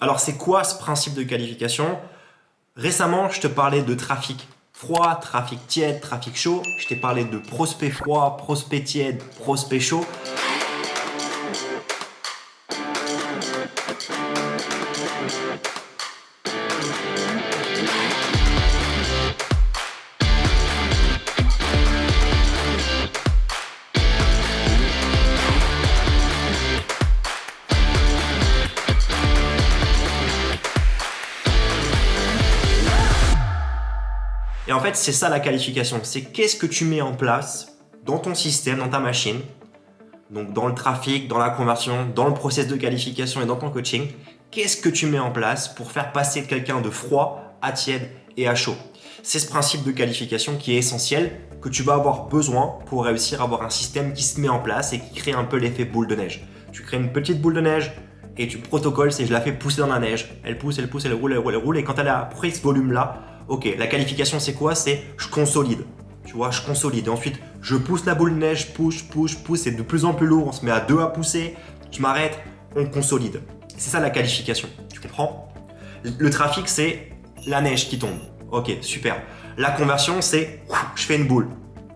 Alors c'est quoi ce principe de qualification? Récemment, je te parlais de trafic froid, trafic tiède, trafic chaud. Je t'ai parlé de prospect froid, prospect tiède, prospect chaud. Et en fait, c'est ça la qualification. C'est qu'est-ce que tu mets en place dans ton système, dans ta machine, donc dans le trafic, dans la conversion, dans le process de qualification et dans ton coaching. Qu'est-ce que tu mets en place pour faire passer quelqu'un de froid à tiède et à chaud? C'est ce principe de qualification qui est essentiel, que tu vas avoir besoin pour réussir à avoir un système qui se met en place et qui crée un peu l'effet boule de neige. Tu crées une petite boule de neige et tu protocoles, c'est je la fais pousser dans la neige. Elle pousse, elle pousse, elle roule, elle roule, elle roule. Et quand elle a pris ce volume-là, ok, la qualification c'est quoi? C'est je consolide. Tu vois, je consolide. Et ensuite, je pousse la boule de neige, pousse, c'est de plus en plus lourd. On se met à 2 à pousser. Je m'arrête, on consolide. C'est ça la qualification. Tu comprends? Le trafic, c'est la neige qui tombe. Ok, super. La conversion, c'est je fais une boule.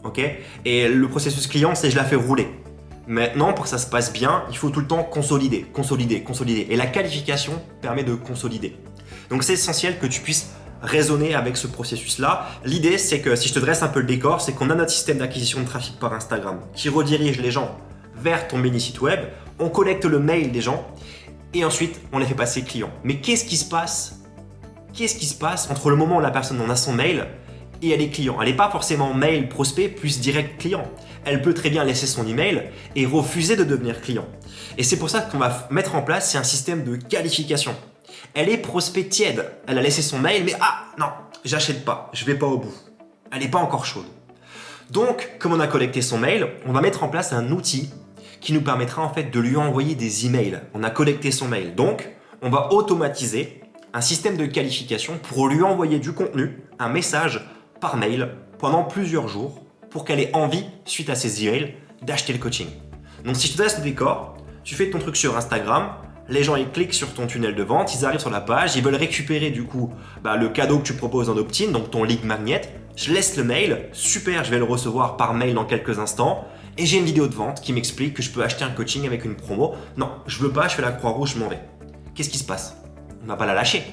Ok? Et le processus client, c'est je la fais rouler. Maintenant, pour que ça se passe bien, il faut tout le temps consolider. Et la qualification permet de consolider. Donc, c'est essentiel que tu puisses raisonner avec ce processus-là. L'idée, c'est que si je te dresse un peu le décor, c'est qu'on a notre système d'acquisition de trafic par Instagram qui redirige les gens vers ton mini site web. On collecte le mail des gens et ensuite, on les fait passer clients. Mais qu'est-ce qui se passe entre le moment où la personne en a son mail et elle est client? Elle n'est pas forcément mail prospect plus direct client. Elle peut très bien laisser son email et refuser de devenir client. Et c'est pour ça qu'on va mettre en place un système de qualification. Elle est prospect tiède. Elle a laissé son mail, mais non, j'achète pas, je vais pas au bout. Elle n'est pas encore chaude. Donc, comme on a collecté son mail, on va mettre en place un outil qui nous permettra en fait de lui envoyer des emails. On a collecté son mail. Donc, on va automatiser un système de qualification pour lui envoyer du contenu, un message par mail pendant plusieurs jours pour qu'elle ait envie, suite à ses emails, d'acheter le coaching. Donc, si je te laisse le décor, tu fais ton truc sur Instagram. Les gens ils cliquent sur ton tunnel de vente, ils arrivent sur la page, ils veulent récupérer du coup le cadeau que tu proposes en opt-in, donc ton lead magnet. Je laisse le mail, super, je vais le recevoir par mail dans quelques instants. Et j'ai une vidéo de vente qui m'explique que je peux acheter un coaching avec une promo. Non, je veux pas, je fais la croix rouge, je m'en vais. Qu'est-ce qui se passe? On ne va pas la lâcher.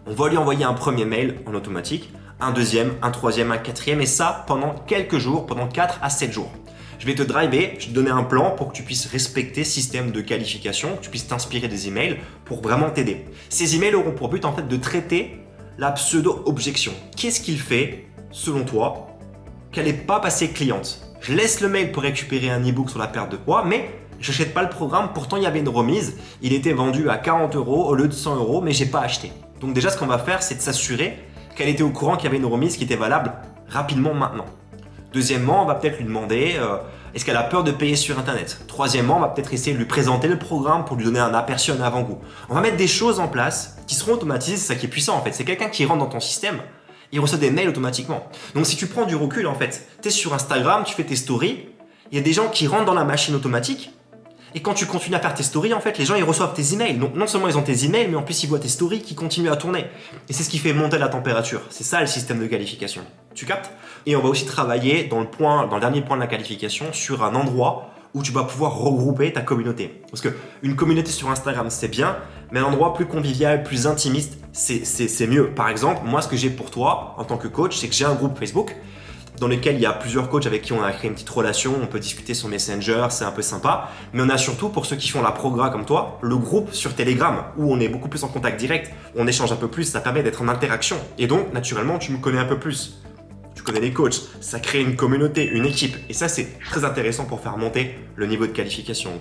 On va lui envoyer un premier mail en automatique, un deuxième, un troisième, un quatrième, et ça pendant quelques jours, pendant 4 à 7 jours. Je vais te driver, je vais te donner un plan pour que tu puisses respecter ce système de qualification, que tu puisses t'inspirer des emails pour vraiment t'aider. Ces emails auront pour but en fait de traiter la pseudo-objection. Qu'est-ce qu'il fait, selon toi, qu'elle n'est pas passée cliente? Je laisse le mail pour récupérer un e-book sur la perte de poids, mais je n'achète pas le programme, pourtant il y avait une remise, il était vendu à 40 € au lieu de 100 €, mais j'ai pas acheté. Donc déjà ce qu'on va faire, c'est de s'assurer qu'elle était au courant qu'il y avait une remise qui était valable rapidement maintenant. Deuxièmement, on va peut-être lui demander est-ce qu'elle a peur de payer sur Internet. Troisièmement, on va peut-être essayer de lui présenter le programme pour lui donner un aperçu, un avant-goût. On va mettre des choses en place qui seront automatisées, c'est ça qui est puissant en fait. C'est quelqu'un qui rentre dans ton système, il reçoit des mails automatiquement. Donc si tu prends du recul en fait, tu es sur Instagram, tu fais tes stories, il y a des gens qui rentrent dans la machine automatique et quand tu continues à faire tes stories, en fait, les gens ils reçoivent tes emails. Donc non seulement ils ont tes emails, mais en plus ils voient tes stories qui continuent à tourner. Et c'est ce qui fait monter la température. C'est ça le système de qualification. Tu captes? Et on va aussi travailler dans le dernier point de la qualification sur un endroit où tu vas pouvoir regrouper ta communauté. Parce qu'une communauté sur Instagram, c'est bien, mais un endroit plus convivial, plus intimiste, c'est mieux. Par exemple, moi, ce que j'ai pour toi en tant que coach, c'est que j'ai un groupe Facebook dans lequel il y a plusieurs coachs avec qui on a créé une petite relation, on peut discuter sur Messenger, c'est un peu sympa. Mais on a surtout, pour ceux qui font la progrès comme toi, le groupe sur Telegram, où on est beaucoup plus en contact direct, on échange un peu plus, ça permet d'être en interaction. Et donc, naturellement, tu me connais un peu plus. Tu connais les coachs, ça crée une communauté, une équipe. Et ça, c'est très intéressant pour faire monter le niveau de qualification.